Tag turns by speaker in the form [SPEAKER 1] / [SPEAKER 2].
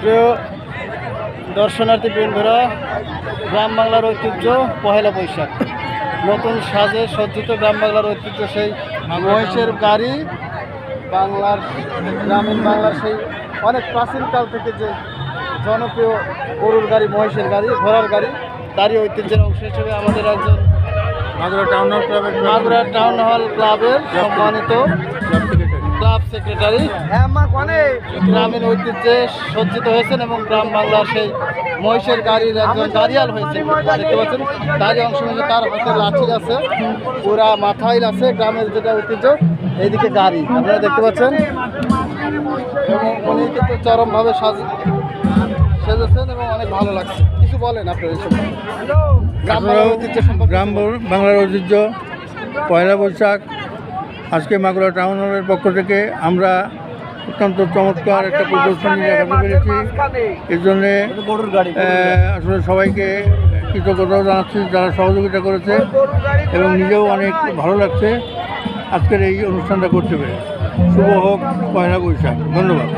[SPEAKER 1] প্রিয় দর্শনার্থী বৃন্দরা, গ্রাম বাংলার ঐতিহ্য পহেলা বৈশাখ, নতুন সাজে সজ্জিত গ্রাম বাংলার ঐতিহ্য সেই মহিষের গাড়ি, গ্রামীণ বাংলার সেই অনেক প্রাচীনকাল থেকে যে জনপ্রিয় গরুর গাড়ি, মহিষের গাড়ি, ঘোড়ার গাড়ি, তারই ঐতিহ্যের অংশ হিসেবে আমাদের একজন মাগুরা টাউন হল ক্লাবের সম্মানিত ক্লাব সেক্রেটারি গ্রামীণ ঐতিহ্যে সজ্জিত হয়েছেন এবং গ্রাম বাংলার সেই মহিষের গাড়ির একজন গাড়িয়াল হয়েছে। দেখতে পাচ্ছেন তারই অংশ হিসেবে তার হাতে লাঠি আছে, পুরা মাথায় আছে গ্রামের যেটা ঐতিহ্য। এইদিকে গাড়ি আপনারা দেখতে পাচ্ছেন এবং উনি কিন্তু চরমভাবে সেজেছেন এবং অনেক ভালো লাগছে। কিছু বলেন আপনার এইসব
[SPEAKER 2] গ্রাম বাংলার ঐতিহ্য পয়লা বৈশাখ আজকে মাগুরা টাউন হলের পক্ষ থেকে আমরা অত্যন্ত চমৎকার একটা প্রদর্শনী দেখাতে পেরেছি। এর জন্যে আসলে সবাইকে কৃতজ্ঞতাও জানাচ্ছি যারা সহযোগিতা করেছে এবং নিজেও অনেক ভালো লাগছে আজকের এই অনুষ্ঠানটা করতে পেরে। শুভ হোক পয়লা বৈশাখ। ধন্যবাদ।